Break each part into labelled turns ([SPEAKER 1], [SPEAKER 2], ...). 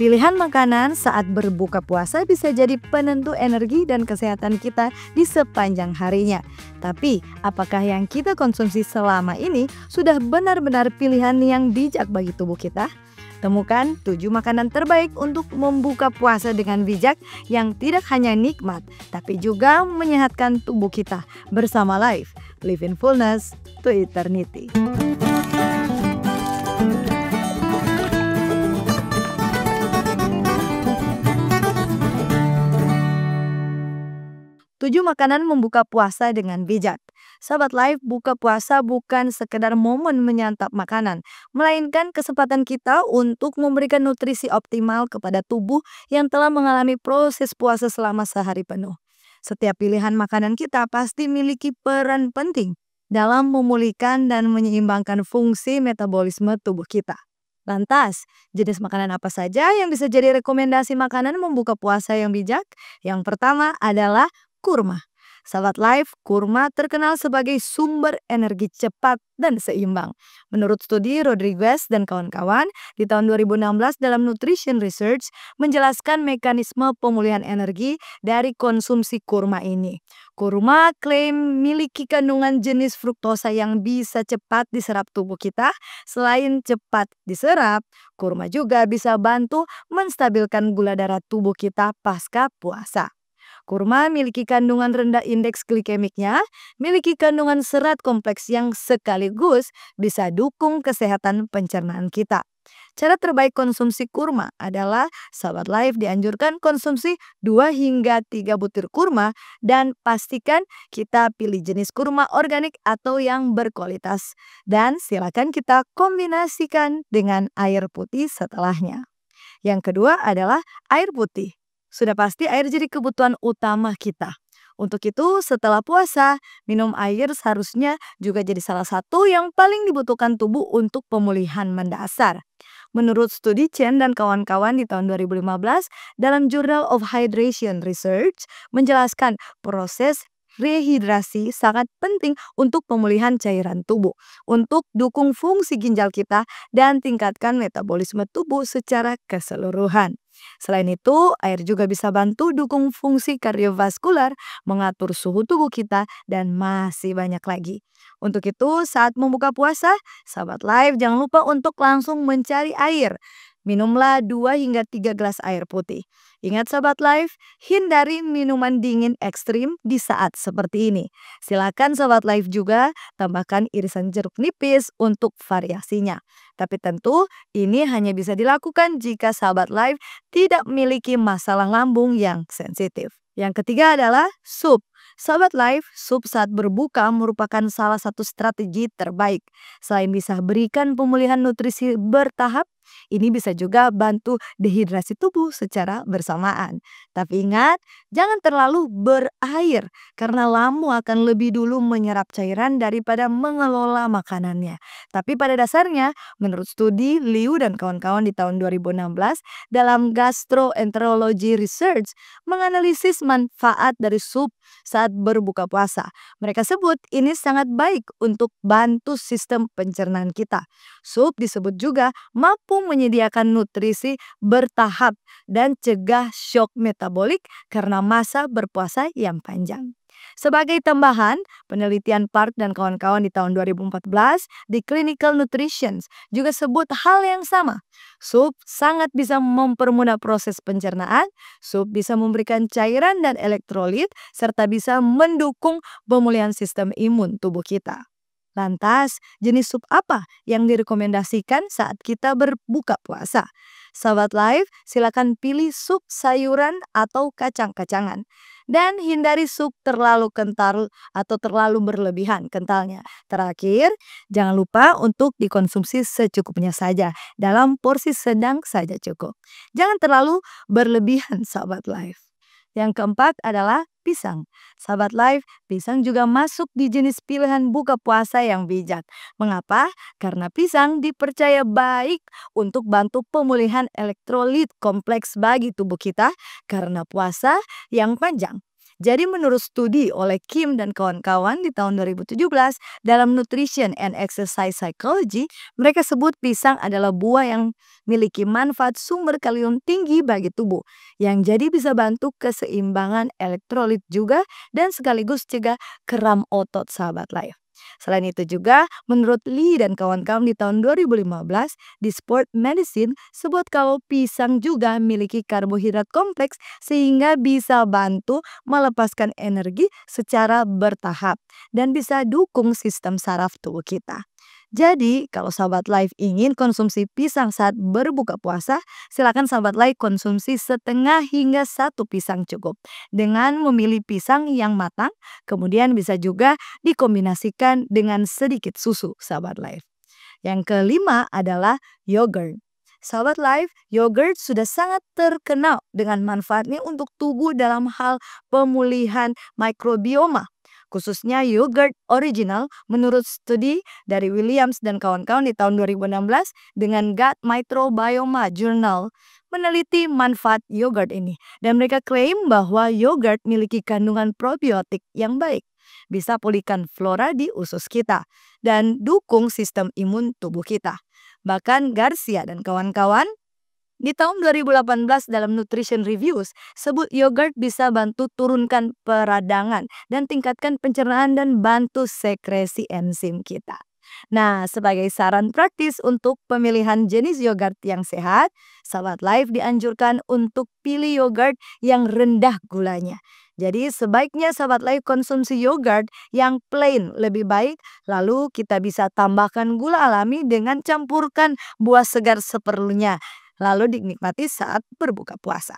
[SPEAKER 1] Pilihan makanan saat berbuka puasa bisa jadi penentu energi dan kesehatan kita di sepanjang harinya. Tapi, apakah yang kita konsumsi selama ini sudah benar-benar pilihan yang bijak bagi tubuh kita? Temukan 7 makanan terbaik untuk membuka puasa dengan bijak yang tidak hanya nikmat, tapi juga menyehatkan tubuh kita bersama Life. Live in Fullness to Eternity. 7 makanan membuka puasa dengan bijak. Sahabat Life, buka puasa bukan sekedar momen menyantap makanan, melainkan kesempatan kita untuk memberikan nutrisi optimal kepada tubuh yang telah mengalami proses puasa selama sehari penuh. Setiap pilihan makanan kita pasti memiliki peran penting dalam memulihkan dan menyeimbangkan fungsi metabolisme tubuh kita. Lantas, jenis makanan apa saja yang bisa jadi rekomendasi makanan membuka puasa yang bijak? Yang pertama adalah kurma. Sahabat Life, kurma terkenal sebagai sumber energi cepat dan seimbang. Menurut studi Rodriguez dan kawan-kawan, di tahun 2016 dalam Nutrition Research menjelaskan mekanisme pemulihan energi dari konsumsi kurma ini. Kurma klaim memiliki kandungan jenis fruktosa yang bisa cepat diserap tubuh kita. Selain cepat diserap, kurma juga bisa bantu menstabilkan gula darah tubuh kita pasca puasa. Kurma memiliki kandungan rendah indeks glikemiknya, memiliki kandungan serat kompleks yang sekaligus bisa dukung kesehatan pencernaan kita. Cara terbaik konsumsi kurma adalah sahabat Life dianjurkan konsumsi 2 hingga 3 butir kurma dan pastikan kita pilih jenis kurma organik atau yang berkualitas. Dan silakan kita kombinasikan dengan air putih setelahnya. Yang kedua adalah air putih. Sudah pasti air jadi kebutuhan utama kita. Untuk itu setelah puasa, minum air seharusnya juga jadi salah satu yang paling dibutuhkan tubuh untuk pemulihan mendasar. Menurut studi Chen dan kawan-kawan di tahun 2015 dalam Journal of Hydration Research menjelaskan proses rehidrasi sangat penting untuk pemulihan cairan tubuh, untuk dukung fungsi ginjal kita dan tingkatkan metabolisme tubuh secara keseluruhan. Selain itu, air juga bisa bantu dukung fungsi kardiovaskular, mengatur suhu tubuh kita, dan masih banyak lagi. Untuk itu, saat membuka puasa, sahabat Life jangan lupa untuk langsung mencari air. Minumlah 2 hingga 3 gelas air putih. Ingat sahabat Life, hindari minuman dingin ekstrim di saat seperti ini. Silakan sahabat Life juga tambahkan irisan jeruk nipis untuk variasinya. Tapi tentu ini hanya bisa dilakukan jika sahabat Life tidak memiliki masalah lambung yang sensitif. Yang ketiga adalah sup. Sahabat Life, sup saat berbuka merupakan salah satu strategi terbaik. Selain bisa berikan pemulihan nutrisi bertahap, ini bisa juga bantu dehidrasi tubuh secara bersamaan. Tapi ingat, jangan terlalu berair karena lambung akan lebih dulu menyerap cairan daripada mengelola makanannya. Tapi pada dasarnya, menurut studi Liu dan kawan-kawan di tahun 2016 dalam Gastroenterology Research menganalisis manfaat dari sup saat berbuka puasa. Mereka sebut ini sangat baik untuk bantu sistem pencernaan kita. Sup disebut juga mampu menyediakan nutrisi bertahap dan cegah shock metabolik karena masa berpuasa yang panjang. Sebagai tambahan, penelitian Park dan kawan-kawan di tahun 2014 di Clinical Nutrition juga sebut hal yang sama. Sup sangat bisa mempermudah proses pencernaan, sup bisa memberikan cairan dan elektrolit, serta bisa mendukung pemulihan sistem imun tubuh kita. Lantas, jenis sup apa yang direkomendasikan saat kita berbuka puasa? Sahabat Life, silakan pilih sup sayuran atau kacang-kacangan. Dan hindari sup terlalu kental atau terlalu berlebihan kentalnya. Terakhir, jangan lupa untuk dikonsumsi secukupnya saja. Dalam porsi sedang saja cukup. Jangan terlalu berlebihan sahabat Life. Yang keempat adalah pisang. Sahabat Life, pisang juga masuk di jenis pilihan buka puasa yang bijak. Mengapa? Karena pisang dipercaya baik untuk bantu pemulihan elektrolit kompleks bagi tubuh kita karena puasa yang panjang. Jadi menurut studi oleh Kim dan kawan-kawan di tahun 2017 dalam Nutrition and Exercise Psychology, mereka sebut pisang adalah buah yang memiliki manfaat sumber kalium tinggi bagi tubuh, yang jadi bisa bantu keseimbangan elektrolit juga dan sekaligus cegah kram otot sahabat life. Selain itu juga, menurut Lee dan kawan-kawan di tahun 2015, di Sport Medicine sebut kalau pisang juga memiliki karbohidrat kompleks sehingga bisa bantu melepaskan energi secara bertahap dan bisa dukung sistem saraf tubuh kita. Jadi, kalau sahabat live ingin konsumsi pisang saat berbuka puasa, silakan sahabat live konsumsi setengah hingga satu pisang cukup. Dengan memilih pisang yang matang, kemudian bisa juga dikombinasikan dengan sedikit susu, sahabat live. Yang kelima adalah yogurt. Sahabat live, yogurt sudah sangat terkenal dengan manfaatnya untuk tubuh dalam hal pemulihan mikrobioma. Khususnya yogurt original menurut studi dari Williams dan kawan-kawan di tahun 2016 dengan Gut Microbiome Journal meneliti manfaat yogurt ini. Dan mereka klaim bahwa yogurt memiliki kandungan probiotik yang baik. Bisa pulihkan flora di usus kita dan dukung sistem imun tubuh kita. Bahkan Garcia dan kawan-kawan di tahun 2018 dalam Nutrition Reviews sebut yogurt bisa bantu turunkan peradangan dan tingkatkan pencernaan dan bantu sekresi enzim kita. Nah, sebagai saran praktis untuk pemilihan jenis yogurt yang sehat, sahabat live dianjurkan untuk pilih yogurt yang rendah gulanya. Jadi sebaiknya sahabat live konsumsi yogurt yang plain lebih baik, lalu kita bisa tambahkan gula alami dengan campurkan buah segar seperlunya, lalu dinikmati saat berbuka puasa.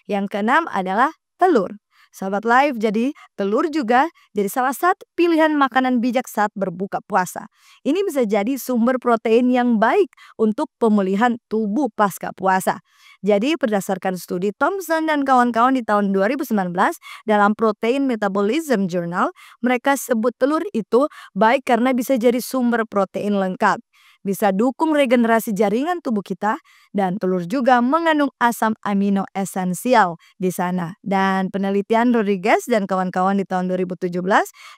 [SPEAKER 1] Yang keenam adalah telur. Sahabat live, jadi telur juga jadi salah satu pilihan makanan bijak saat berbuka puasa. Ini bisa jadi sumber protein yang baik untuk pemulihan tubuh pasca puasa. Jadi berdasarkan studi Thompson dan kawan-kawan di tahun 2019 dalam Protein Metabolism Journal, mereka sebut telur itu baik karena bisa jadi sumber protein lengkap. Bisa dukung regenerasi jaringan tubuh kita, dan telur juga mengandung asam amino esensial di sana. Dan penelitian Rodriguez dan kawan-kawan di tahun 2017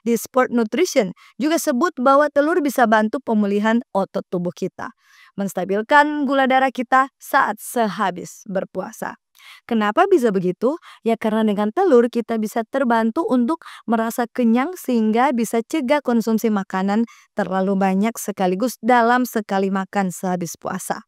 [SPEAKER 1] di Sport Nutrition juga sebut bahwa telur bisa bantu pemulihan otot tubuh kita, menstabilkan gula darah kita saat sehabis berpuasa. Kenapa bisa begitu? Ya karena dengan telur kita bisa terbantu untuk merasa kenyang sehingga bisa cegah konsumsi makanan terlalu banyak sekaligus dalam sekali makan sehabis puasa.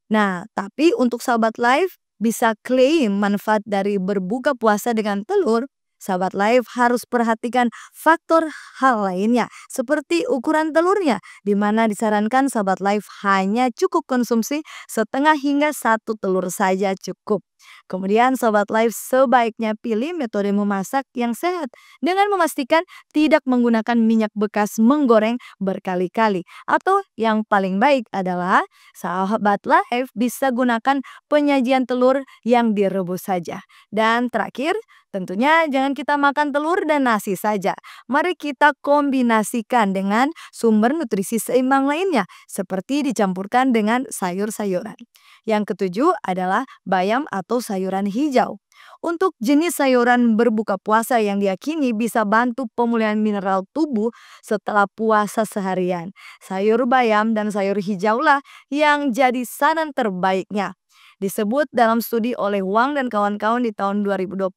[SPEAKER 1] Nah, tapi untuk sahabat live bisa klaim manfaat dari berbuka puasa dengan telur, sahabat live harus perhatikan faktor hal lainnya seperti ukuran telurnya, di mana disarankan sahabat live hanya cukup konsumsi setengah hingga satu telur saja cukup. Kemudian sahabat live sebaiknya pilih metode memasak yang sehat dengan memastikan tidak menggunakan minyak bekas menggoreng berkali-kali. Atau yang paling baik adalah sahabat live bisa gunakan penyajian telur yang direbus saja. Dan terakhir, tentunya jangan kita makan telur dan nasi saja. Mari kita kombinasikan dengan sumber nutrisi seimbang lainnya seperti dicampurkan dengan sayur-sayuran. Yang ketujuh adalah bayam atau sayuran hijau. Untuk jenis sayuran berbuka puasa yang diyakini bisa bantu pemulihan mineral tubuh setelah puasa seharian. Sayur bayam dan sayur hijaulah yang jadi saran terbaiknya. Disebut dalam studi oleh Wang dan kawan-kawan di tahun 2020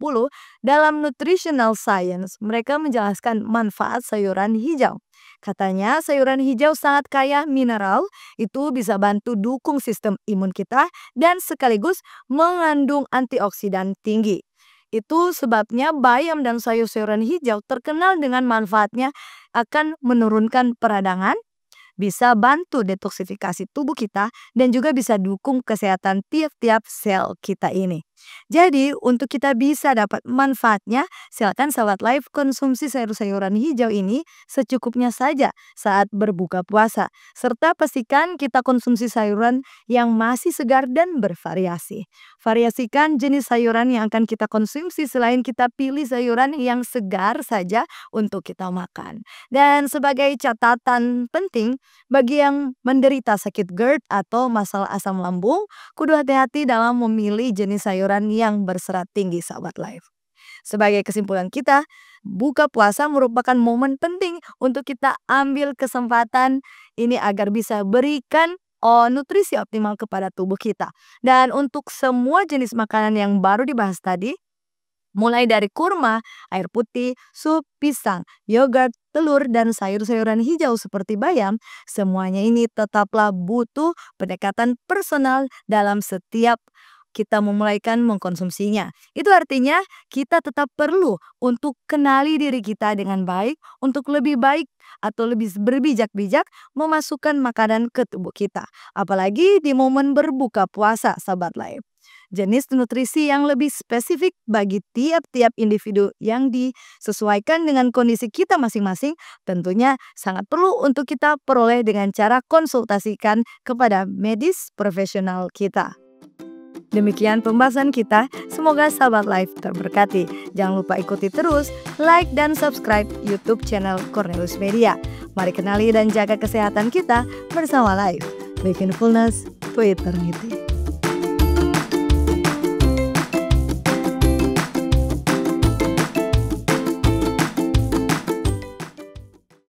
[SPEAKER 1] dalam Nutritional Science, mereka menjelaskan manfaat sayuran hijau. Katanya sayuran hijau sangat kaya mineral, itu bisa bantu dukung sistem imun kita dan sekaligus mengandung antioksidan tinggi. Itu sebabnya bayam dan sayur-sayuran hijau terkenal dengan manfaatnya akan menurunkan peradangan, bisa bantu detoksifikasi tubuh kita, dan juga bisa dukung kesehatan tiap-tiap sel kita ini. Jadi untuk kita bisa dapat manfaatnya, silakan sahabat live konsumsi sayur-sayuran hijau ini secukupnya saja saat berbuka puasa. Serta pastikan kita konsumsi sayuran yang masih segar dan bervariasi. Variasikan jenis sayuran yang akan kita konsumsi selain kita pilih sayuran yang segar saja untuk kita makan. Dan sebagai catatan penting, bagi yang menderita sakit GERD atau masalah asam lambung, kudu hati-hati dalam memilih jenis sayuran yang berserat tinggi sahabat live. Sebagai kesimpulan kita, buka puasa merupakan momen penting untuk kita ambil kesempatan ini agar bisa berikan nutrisi optimal kepada tubuh kita. Dan untuk semua jenis makanan yang baru dibahas tadi, mulai dari kurma, air putih, sup, pisang, yogurt, telur, dan sayur-sayuran hijau seperti bayam, semuanya ini tetaplah butuh pendekatan personal dalam setiap kita memulaikan mengkonsumsinya. Itu artinya kita tetap perlu untuk kenali diri kita dengan baik, untuk lebih baik atau lebih berbijak-bijak memasukkan makanan ke tubuh kita. Apalagi di momen berbuka puasa, sahabat Life. Jenis nutrisi yang lebih spesifik bagi tiap-tiap individu yang disesuaikan dengan kondisi kita masing-masing tentunya sangat perlu untuk kita peroleh dengan cara konsultasikan kepada medis profesional kita. Demikian pembahasan kita, semoga sahabat Life terberkati. Jangan lupa ikuti terus, like dan subscribe YouTube channel Cornelius Media. Mari kenali dan jaga kesehatan kita bersama Life. Live in fullness to eternity.